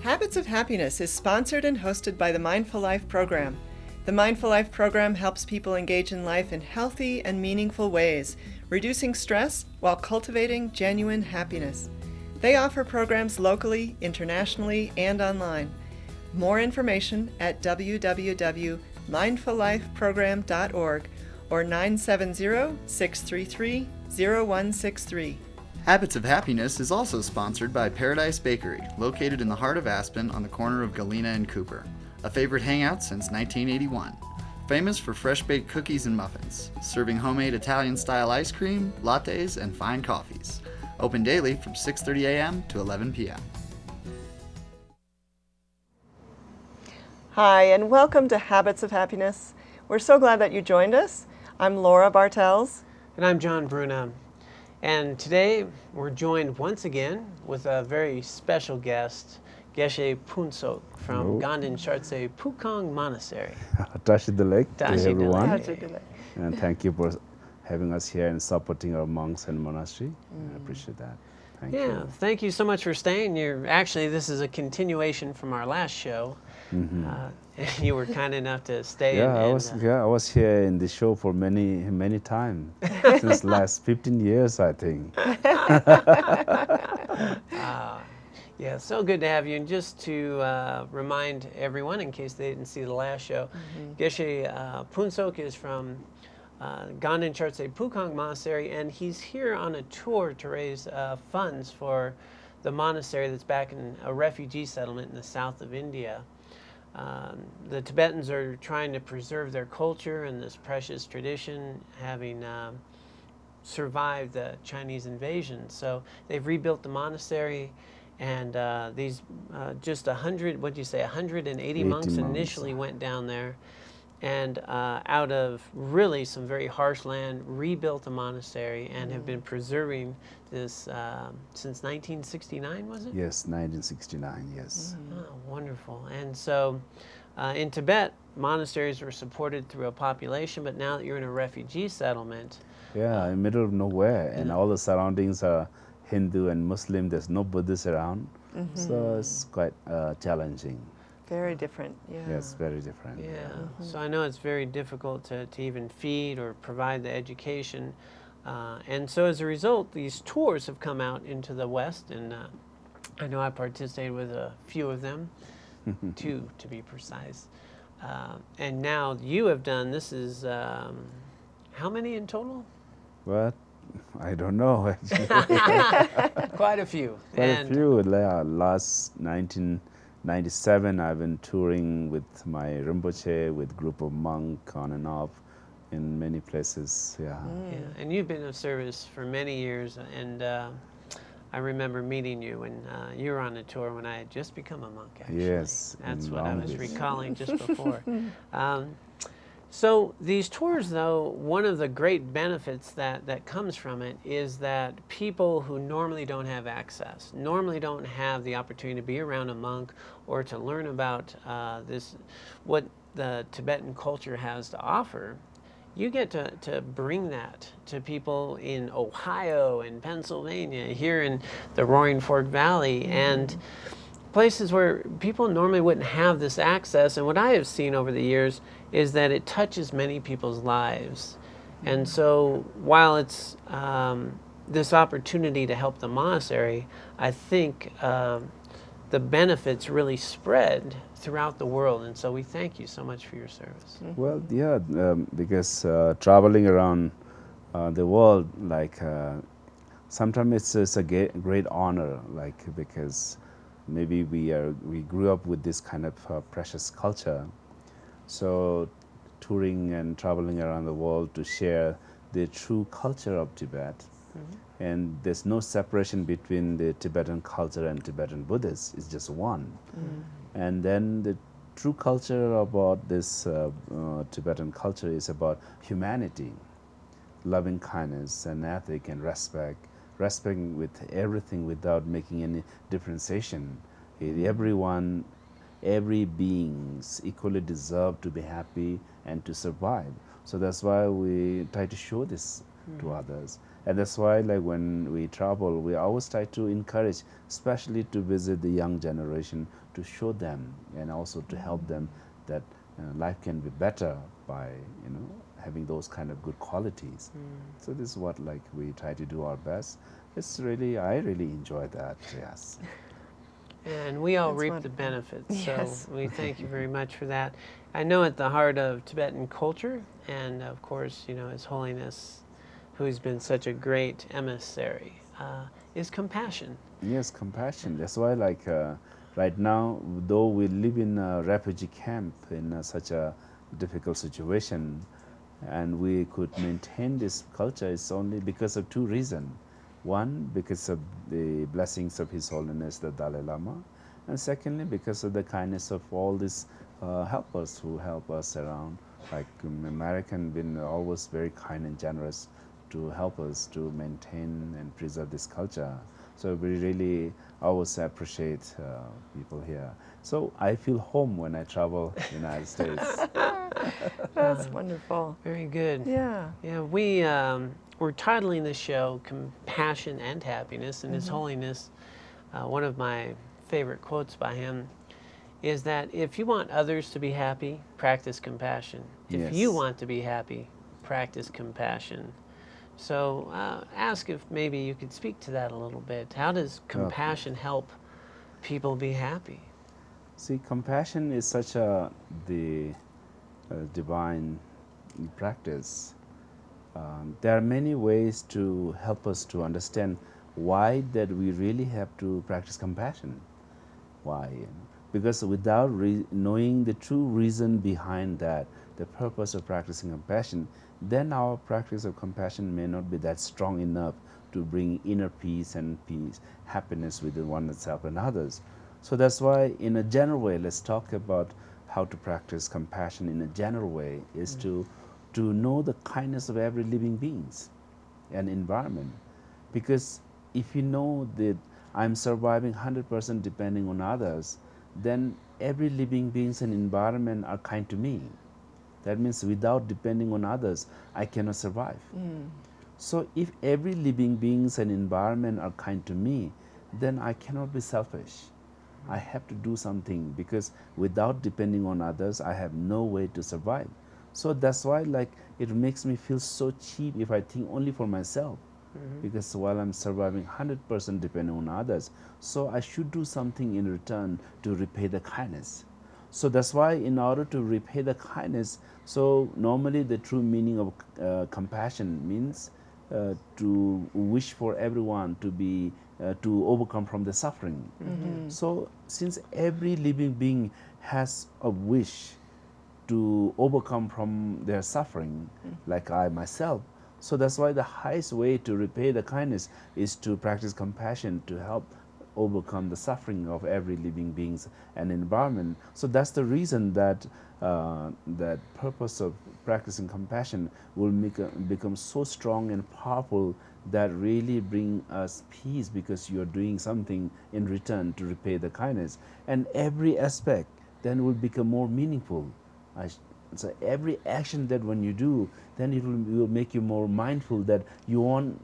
Habits of Happiness is sponsored and hosted by the Mindful Life program. The Mindful Life program helps people engage in life in healthy and meaningful ways, reducing stress while cultivating genuine happiness. They offer programs locally, internationally, and online. More information at www.mindfullifeprogram.org or 970-633-0163. Habits of Happiness is also sponsored by Paradise Bakery, located in the heart of Aspen on the corner of Galena and Cooper. A favorite hangout since 1981. Famous for fresh-baked cookies and muffins, serving homemade Italian-style ice cream, lattes, and fine coffees. Open daily from 6:30 a.m. to 11 p.m. Hi, and welcome to Habits of Happiness. We're so glad that you joined us. I'm Laura Bartels. And I'm John Bruna. And today we're joined once again with a very special guest, Geshe Phuntsho from Ganden Chartse Pukong Monastery. Tashi Delek to Tashi everyone. Delek. And thank you for having us here and supporting our monks and monastery. I appreciate that. Thank you. Thank you so much for staying. This is a continuation from our last show. You were kind enough to stay. I was here in the show for many times since last 15 years, I think. So good to have you. And just to remind everyone, in case they didn't see the last show, Geshe Phuntsho is from Ganden Chartse Pukong Monastery, and he's here on a tour to raise funds for the monastery that's back in a refugee settlement in the south of India. The Tibetans are trying to preserve their culture and this precious tradition, having survived the Chinese invasion. So they've rebuilt the monastery, and these just 180 monks initially went down there, and out of really some very harsh land, rebuilt the monastery and have been preserving this since 1969, was it? Yes, 1969, yes. Oh, wonderful. And so in Tibet, monasteries were supported through a population, but now that you're in a refugee settlement. Yeah, in the middle of nowhere, and all the surroundings are Hindu and Muslim. There's no Buddhists around, so it's quite challenging. Very different, yeah. Yes, very different. Yeah, so I know it's very difficult to even feed or provide the education. And so as a result, these tours have come out into the West, and I know I participated with a few of them, 2 to be precise. And now you have done, this is, how many in total? What? I don't know. Quite a few. Quite a few. Last 1997, I've been touring with my Rinpoche, with group of monks on and off in many places. Yeah. And you've been of service for many years, and I remember meeting you when you were on a tour when I had just become a monk, actually. Yes. That's what I was recalling just before. So these tours, though, one of the great benefits that comes from it is that people who normally don't have access, normally don't have the opportunity to be around a monk or to learn about what the Tibetan culture has to offer, you get to bring that to people in Ohio and Pennsylvania, here in the Roaring Fork Valley, and places where people normally wouldn't have this access. And what I have seen over the years is that it touches many people's lives. And so while it's this opportunity to help the monastery, I think the benefits really spread throughout the world. And so we thank you so much for your service. Well, yeah, because traveling around the world, like sometimes it's a great honor, like because maybe we grew up with this kind of precious culture. So touring and traveling around the world to share the true culture of Tibet. And there's no separation between the Tibetan culture and Tibetan Buddhists. It's just one. And then the true culture about this Tibetan culture is about humanity, loving kindness and ethic and respecting with everything without making any differentiation. Everyone, every beings equally deserve to be happy and to survive. So that's why we try to show this to others. And that's why, like, when we travel, we always try to encourage, especially to visit the young generation, to show them and also to help them that life can be better by, having those kind of good qualities. So this is what, like, we try to do our best. It's really, I really enjoy that. Yes. And we all That's reap wonderful. the benefits. Yes. So we thank you very much for that. I know at the heart of Tibetan culture, and of course, His Holiness, who's been such a great emissary, is compassion. Yes, compassion. That's why, like, right now, though we live in a refugee camp in such a difficult situation, and we could maintain this culture, is only because of two reasons. One, because of the blessings of His Holiness the Dalai Lama, and secondly, because of the kindness of all these helpers who help us around. Like, American been always very kind and generous to help us to maintain and preserve this culture. So we really always appreciate people here. So I feel home when I travel United States. That's wonderful. Very good. Yeah. Yeah, we're titling the show Compassion and Happiness, and His Holiness, one of my favorite quotes by him is that if you want others to be happy, practice compassion. If you Yes. want to be happy, practice compassion. So ask if maybe you could speak to that a little bit. How does compassion help people be happy? See, compassion is such the divine practice. There are many ways to help us to understand why that we really have to practice compassion. Why? Because without knowing the true reason behind that, the purpose of practicing compassion, then our practice of compassion may not be that strong enough to bring inner peace and happiness within oneself and others. So that's why, in a general way, let's talk about how to practice compassion in a general way, is to know the kindness of every living beings and environment. Because if you know that I'm surviving 100% depending on others, then every living beings and environment are kind to me. That means without depending on others, I cannot survive. So if every living beings and environment are kind to me, then I cannot be selfish. I have to do something, because without depending on others, I have no way to survive. So that's why, like, it makes me feel so cheap if I think only for myself. Because while I'm surviving 100% depending on others, so I should do something in return to repay the kindness. So that's why, in order to repay the kindness, so normally the true meaning of compassion means to wish for everyone to be to overcome from the suffering. So since every living being has a wish to overcome from their suffering, like I myself, so that's why the highest way to repay the kindness is to practice compassion, to help overcome the suffering of every living beings and environment. So that's the reason that that purpose of practicing compassion will become so strong and powerful, that really bring us peace, because you're doing something in return to repay the kindness, and every aspect then will become more meaningful. So every action that when you do, then it will make you more mindful that you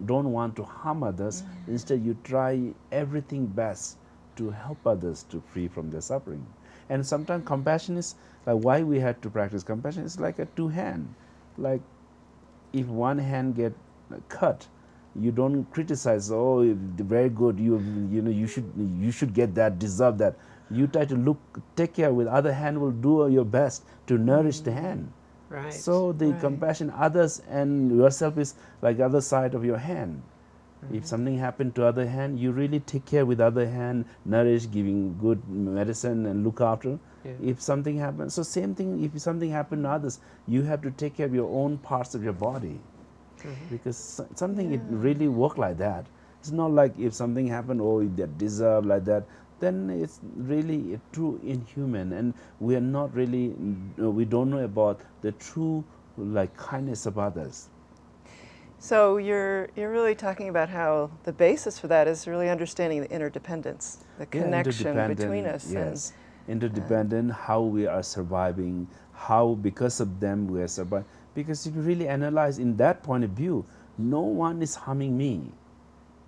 don't want to harm others. Instead, you try everything best to help others to free from their suffering. And sometimes compassion is like, why we had to practice compassion is like a two hand. Like, if one hand get cut, you don't criticize, oh, very good, you should get that, deserve that. You try to take care with other hand, will do your best to nourish the hand. Right. So the compassion others and yourself is like other side of your hand. If something happened to other hand, you really take care with other hand, nourish, giving good medicine and look after. Yeah. If something happens, so same thing, if something happened to others, you have to take care of your own parts of your body. Because something, it really work like that. It's not like if something happened, oh, they deserve like that, then it's really true inhuman, and we are not really, we don't know about the true, like, kindness of others. So you're really talking about how the basis for that is really understanding the interdependence, the connection between us. Yes, interdependent, how we are surviving, how because of them we are surviving. Because if you really analyze in that point of view, no one is harming me.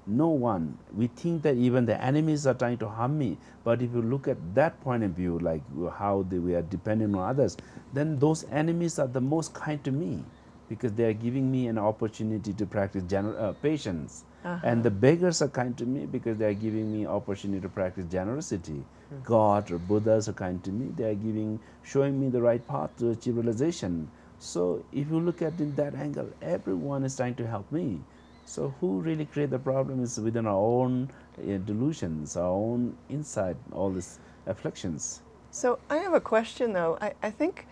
No one. We think that even the enemies are trying to harm me. But if you look at that point of view, like how we are dependent on others, then those enemies are the most kind to me because they are giving me an opportunity to practice patience. And the beggars are kind to me because they are giving me opportunity to practice generosity. God or Buddhas are kind to me. They are showing me the right path to achieve realization. So if you look at it in that angle, everyone is trying to help me. So who really create the problem is within our own delusions, our own inside, all these afflictions. So I have a question though. I think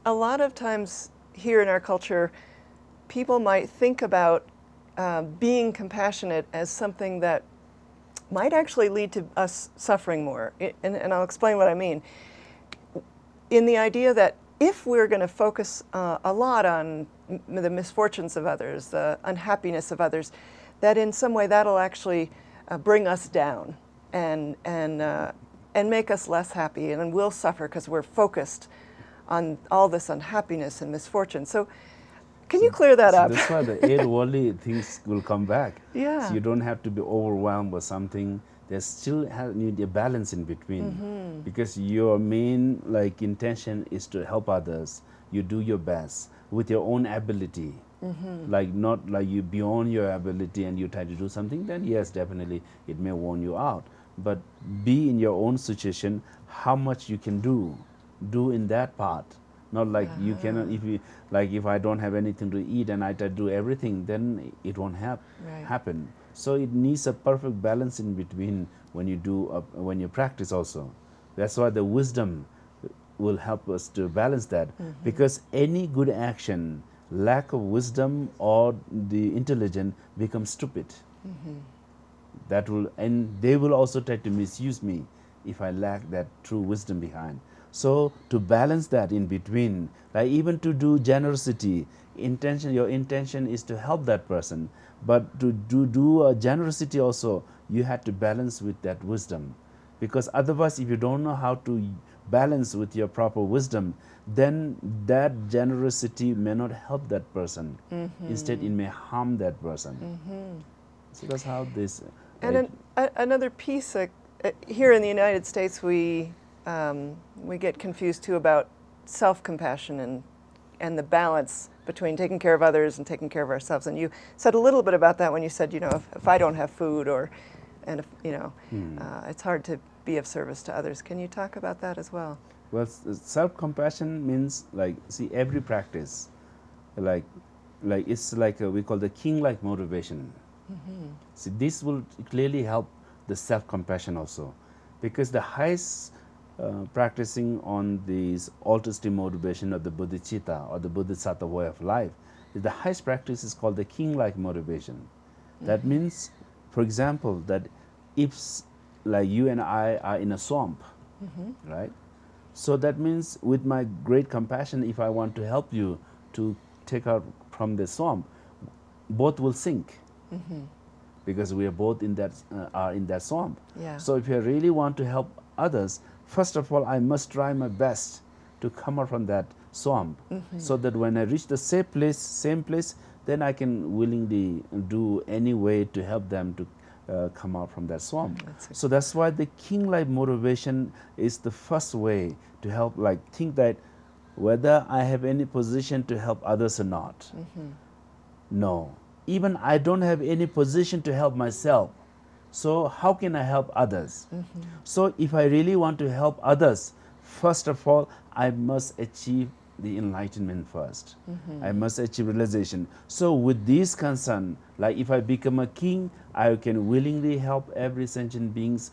a lot of times here in our culture, people might think about being compassionate as something that might actually lead to us suffering more. And I'll explain what I mean. In the idea that if we're going to focus a lot on the misfortunes of others, the unhappiness of others, that in some way that'll actually bring us down and make us less happy, and then we'll suffer because we're focused on all this unhappiness and misfortune. So can you clear that up? That's why the eight worldly things will come back. Yeah. So you don't have to be overwhelmed by something. There still need a balance in between, because your main intention is to help others. You do your best with your own ability, like not like you beyond your ability and you try to do something. Then yes, definitely it may warn you out. But be in your own situation, how much you can do in that part. Not like you cannot, if I don't have anything to eat and I try to do everything, then it won't happen. So it needs a perfect balance in between when you practice also. That's why the wisdom will help us to balance that. Because any good action, lack of wisdom or the intelligence becomes stupid. And they will also try to misuse me if I lack that true wisdom behind. So to balance that in between, like even to do generosity, your intention is to help that person, but to do a generosity also, you have to balance with that wisdom. Because otherwise, if you don't know how to balance with your proper wisdom, then that generosity may not help that person. Instead, it may harm that person. So that's how this... And another piece, here in the United States, we get confused too about self-compassion and the balance between taking care of others and taking care of ourselves. And you said a little bit about that when you said, if I don't have food it's hard to be of service to others. Can you talk about that as well? Well, self-compassion means every practice, it's we call the king-like motivation. See, this will clearly help the self-compassion also, because the highest practicing on this altruistic motivation of the bodhicitta or the bodhisattva way of life, the highest practice is called the king-like motivation. That means, for example, that if you and I are in a swamp, right? So that means with my great compassion, if I want to help you to take out from the swamp, both will sink. Because we are both in that swamp. Yeah. So if I really want to help others, first of all, I must try my best to come out from that swamp, so that when I reach the same place, then I can willingly do any way to help them to come out from that swamp. So that's why the king-like motivation is the first way to help, think that whether I have any position to help others or not. No. Even I don't have any position to help myself. So how can I help others? So if I really want to help others, first of all, I must achieve the enlightenment first. I must achieve realization. So with this concern, if I become a king, I can willingly help every sentient beings,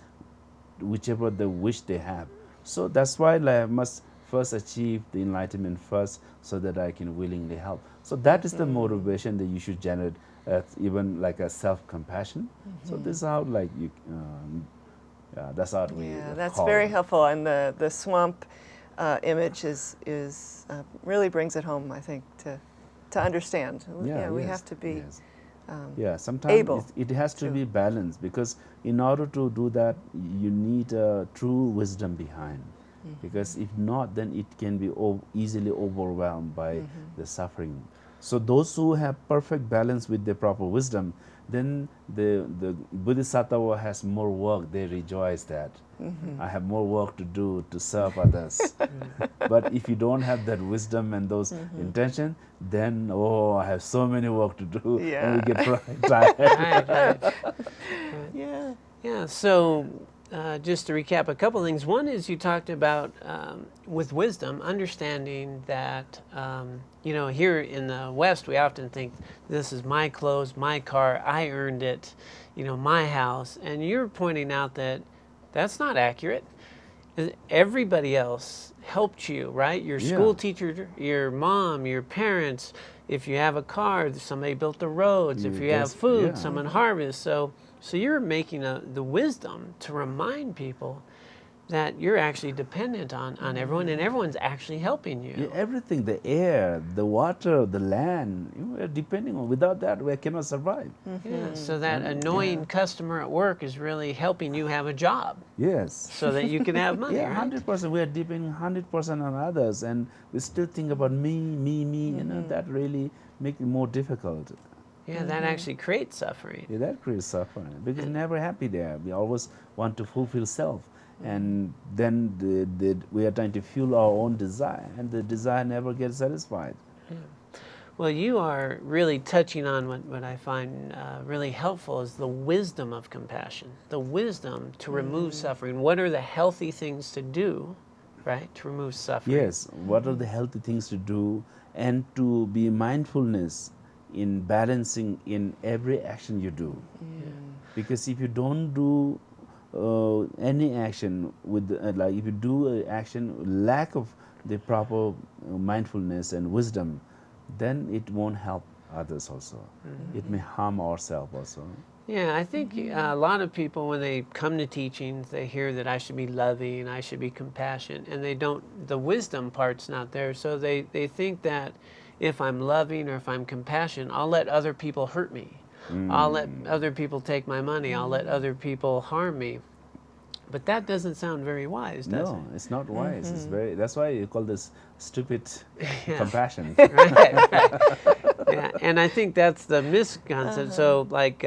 whichever the wish they have. So that's why I must first achieve the enlightenment first, so that I can willingly help. So that is the motivation that you should generate, even a self-compassion. So this is how that's how we that's call very it. helpful. And the swamp image is really brings it home, I think, to understand. We have to be sometimes able it has to be balanced, because in order to do that, you need a true wisdom behind. Because if not, then it can be easily overwhelmed by the suffering. So those who have perfect balance with the proper wisdom, then the Bodhisattva has more work. They rejoice that I have more work to do to serve others. But if you don't have that wisdom and those intention, then I have so many work to do, and we get tired. Right. Yeah. Yeah, so just to recap a couple things. One is you talked about, with wisdom, understanding that, here in the West, we often think, this is my clothes, my car, I earned it, my house. And you're pointing out that that's not accurate. Everybody else helped you, right? Your school teacher, your mom, your parents. If you have a car, somebody built the roads. If you have food, someone harvests. So you're making the wisdom to remind people that you're actually dependent on everyone, and everyone's actually helping you. Yeah, everything, the air, the water, the land, we're depending on. Without that, we cannot survive. Yeah, so that annoying customer at work is really helping you have a job. Yes. So that you can have money, Yeah, right? 100%. We are depending 100% on others, and we still think about me. That really makes it more difficult. Yeah, that actually creates suffering. Yeah, that creates suffering because never happy there. We always want to fulfill self, and then we are trying to fuel our own desire, and the desire never gets satisfied. Yeah. Well, you are really touching on what I find really helpful is the wisdom of compassion, the wisdom to remove suffering. What are the healthy things to do, right, to remove suffering? Yes, what are the healthy things to do, and to be mindfulness in balancing in every action you do. Because if you don't do any action with like if you do an action lack of the proper mindfulness and wisdom, then it won't help others also. It may harm ourselves also. Yeah, I think a lot of people, when they come to teachings, they hear that I should be loving, I should be compassionate, and the wisdom part's not there. So they think that if I'm loving or if I'm compassionate, I'll let other people hurt me. I'll let other people take my money. I'll let other people harm me. But that doesn't sound very wise, does it? No, it's not wise. It's that's why you call this stupid compassion. Right. Yeah, and I think that's the misconception. So, like,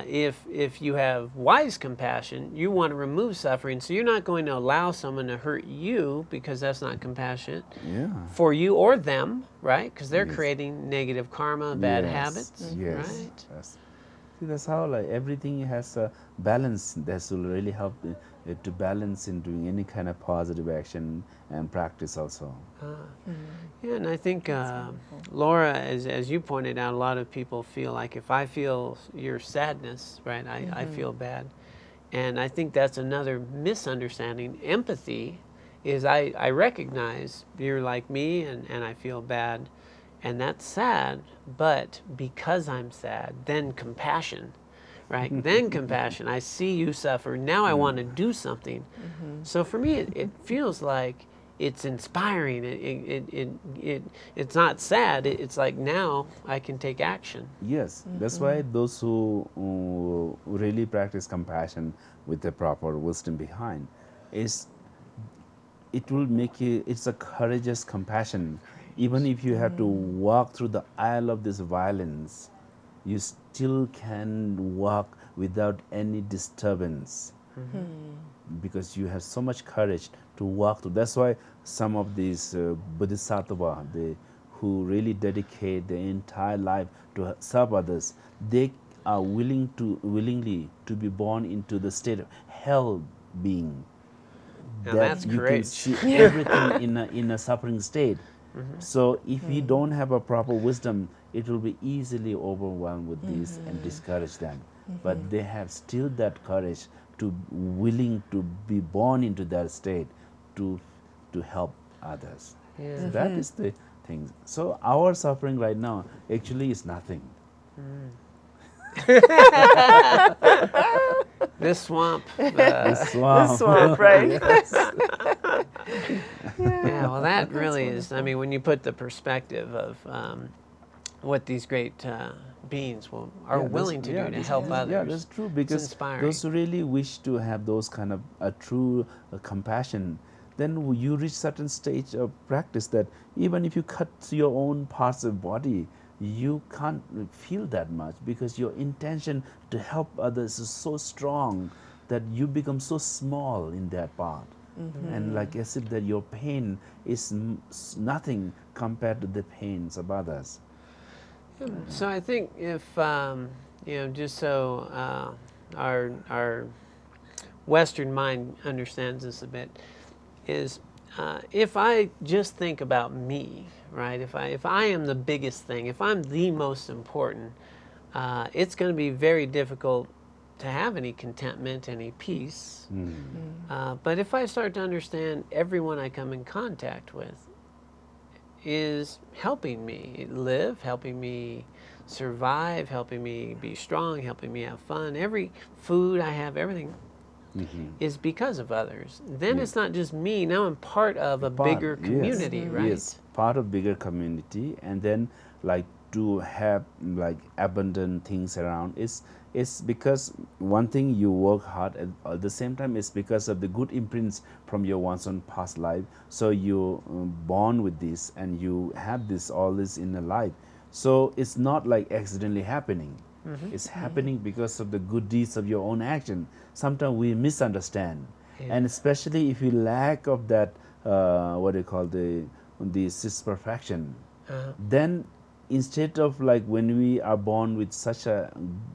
if you have wise compassion, you want to remove suffering, so you're not going to allow someone to hurt you because that's not compassionate for you or them, right? Because they're creating negative karma, bad habits, right? Yes. See, that's how like everything has a balance. That will really help to balance in doing any kind of positive action and practice also. Yeah, and I think, Laura, as you pointed out, a lot of people feel like if I feel your sadness, right, I feel bad. And I think that's another misunderstanding. Empathy is I recognize you're like me and I feel bad, and that's sad, but because I'm sad, then compassion, right? Then compassion. I see you suffer. Now I want to do something. So for me, it feels like it's inspiring. It's not sad. It's like now I can take action. Yes, that's why those who really practice compassion with the proper wisdom behind, it will make you, it's a courageous compassion. Even if you have to walk through the aisle of this violence, you still can walk without any disturbance. Because you have so much courage to walk through. That's why some of these bodhisattva, who really dedicate their entire life to serve others, they are willingly to be born into the state of hell being. Now that that's you great. can see everything in a suffering state. So if we don't have a proper wisdom, it will be easily overwhelmed with this and discourage them. But they have still that courage to willing to be born into that state to help others. So that is the thing. So our suffering right now actually is nothing. This swamp. This swamp, right? Yeah, well, that really is. I mean, when you put the perspective of what these great beings are willing to do to help others. Yeah, that's true, because inspiring. those who really wish to have those kind of a true compassion, then you reach certain stage of practice that even if you cut your own parts of body, you can't feel that much because your intention to help others is so strong that you become so small in that part. And like I said, that your pain is nothing compared to the pains of others. So I think if, just so our Western mind understands this a bit, is if I just think about me, right? If I am the biggest thing, if I'm the most important, it's going to be very difficult to have any contentment, any peace. But if I start to understand everyone I come in contact with is helping me live, helping me survive, helping me be strong, helping me have fun, every food I have, everything is because of others. Then it's not just me. Now I'm part of a bigger community, right? Yes, part of bigger community, and then like to have like abundant things around. It's because one thing you work hard at the same time it's because of the good imprints from your one's own past life. So you born with this and you have this all this in a life. So it's not like accidentally happening. It's happening because of the good deeds of your own action. Sometimes we misunderstand, and especially if you lack of that what do you call the sixth perfection, then instead of like when we are born with such a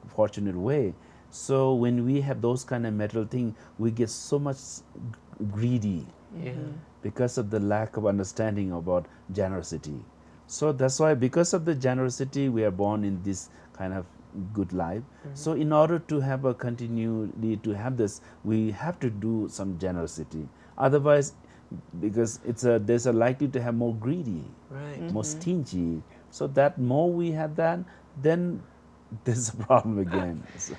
fortunate way, so when we have those kind of material thing, we get so much greedy because of the lack of understanding about generosity. So that's why because of the generosity we are born in this kind of good life. So in order to have a continuity to have this, we have to do some generosity. Otherwise, because there's a likely to have more greedy, more stingy. So that more we have that, then there's a problem again. So.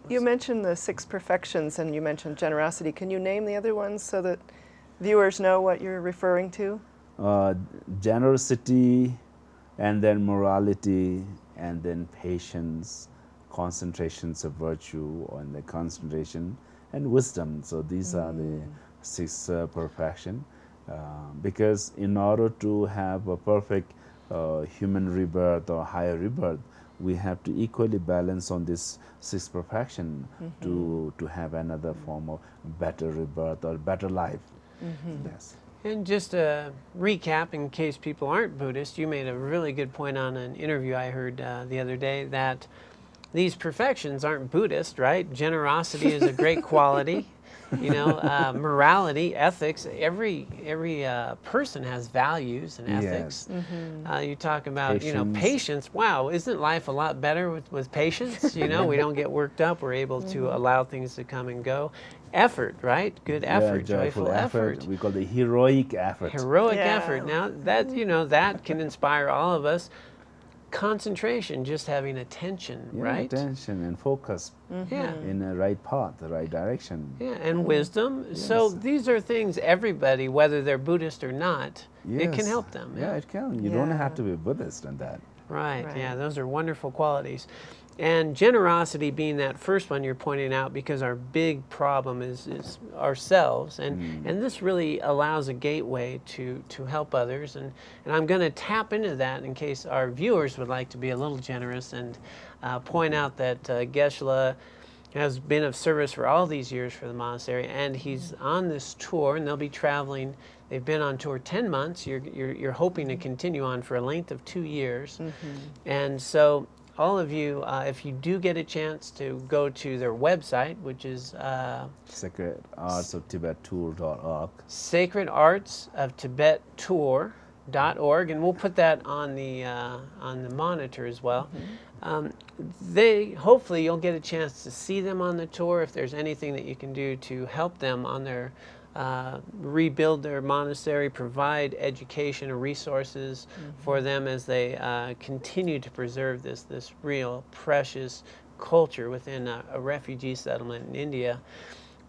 You mentioned the 6 perfections and you mentioned generosity. Can you name the other ones so that viewers know what you're referring to? Generosity, and then morality, and then patience, concentrations of virtue, and the concentration, and wisdom. So these are the 6 perfection. Because in order to have a perfect human rebirth or higher rebirth, we have to equally balance on this 6 perfection to have another form of better rebirth or better life. Yes. And just to recap, in case people aren't Buddhist, you made a really good point on an interview I heard the other day that these perfections aren't Buddhist, right? Generosity is a great quality. Morality, ethics, every person has values and ethics. You talk about, patience. Wow, isn't life a lot better with patience? We don't get worked up. We're able to allow things to come and go. Effort, right? Good effort, joyful effort. We call it heroic effort. Heroic effort. Now, that, that can inspire all of us. Concentration, just having attention, right? Attention and focus in the right path, the right direction. And wisdom. Yes. So these are things everybody, whether they're Buddhist or not, it can help them. Yeah, it can. You don't have to be Buddhist in that. Right. Yeah, those are wonderful qualities. And generosity being that first one you're pointing out, because our big problem is ourselves. And this really allows a gateway to help others. And I'm going to tap into that in case our viewers would like to be a little generous and point out that Geshe has been of service for all these years for the monastery. And he's on this tour, and they'll be traveling. They've been on tour 10 months. You're hoping to continue on for a length of 2 years. And so all of you, if you do get a chance to go to their website, which is sacredartsoftibettour.org. sacredartsoftibettour.org, and we'll put that on the monitor as well. Hopefully you'll get a chance to see them on the tour. If there's anything that you can do to help them on their rebuild their monastery, provide education and resources for them as they continue to preserve this real precious culture within a refugee settlement in India.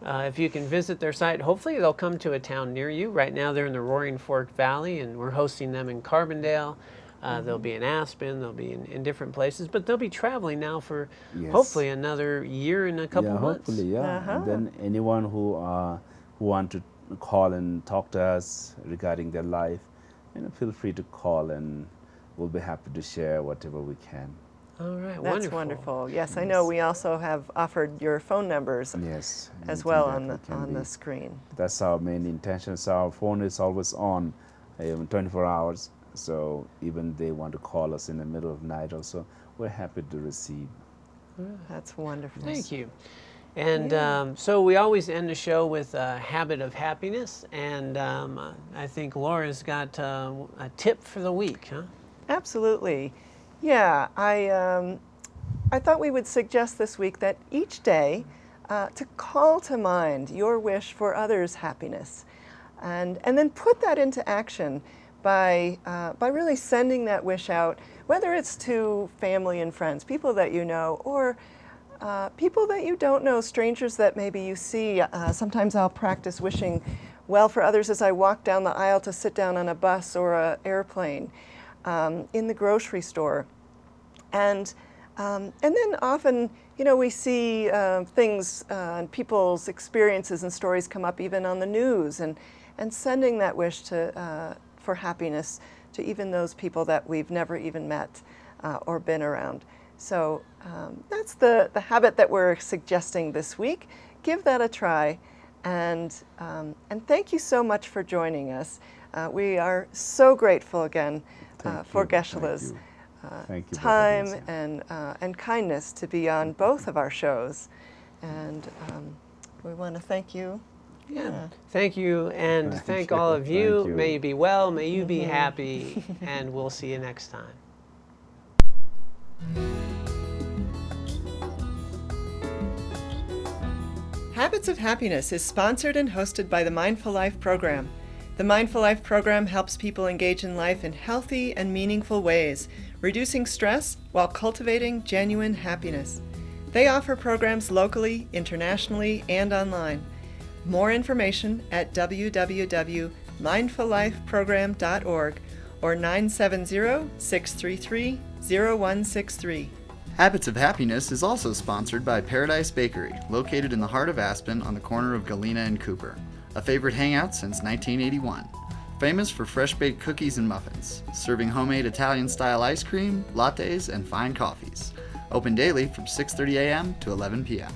If you can visit their site, hopefully they'll come to a town near you. Right now they're in the Roaring Fork Valley, and we're hosting them in Carbondale. They'll be in Aspen, they'll be in different places, but they'll be traveling now for hopefully another year and a couple months. Hopefully, And then anyone who want to call and talk to us regarding their life, feel free to call, and we'll be happy to share whatever we can. All right, That's wonderful. Yes, I know we also have offered your phone numbers Yes, as well anything on the screen. That's our main intention. So our phone is always on, 24 hours. So even they want to call us in the middle of the night also, we're happy to receive. That's wonderful. Thank you. And so we always end the show with a habit of happiness, and I think Laura's got a tip for the week, huh? Absolutely. Yeah, I thought we would suggest this week that each day to call to mind your wish for others' happiness, and then put that into action by really sending that wish out, whether it's to family and friends, people that you know, or people that you don't know, strangers that maybe you see. Sometimes I'll practice wishing well for others as I walk down the aisle to sit down on a bus or an airplane, in the grocery store. And then often, we see things and people's experiences and stories come up even on the news, and sending that wish for happiness to even those people that we've never even met or been around. So that's the habit that we're suggesting this week. Give that a try, and thank you so much for joining us. We are so grateful again for Geshe's time and kindness to be on both of our shows, and we want to thank you. Yeah. Thank you, and thank all of you. May you be well, may you be happy, and we'll see you next time. Habits of Happiness is sponsored and hosted by the Mindful Life program. The Mindful Life program helps people engage in life in healthy and meaningful ways, reducing stress while cultivating genuine happiness. They offer programs locally, internationally, and online. More information at www.mindfullifeprogram.org or 970-633-0163. Habits of Happiness is also sponsored by Paradise Bakery, located in the heart of Aspen on the corner of Galena and Cooper. A favorite hangout since 1981. Famous for fresh-baked cookies and muffins, serving homemade Italian-style ice cream, lattes, and fine coffees. Open daily from 6:30 a.m. to 11 p.m.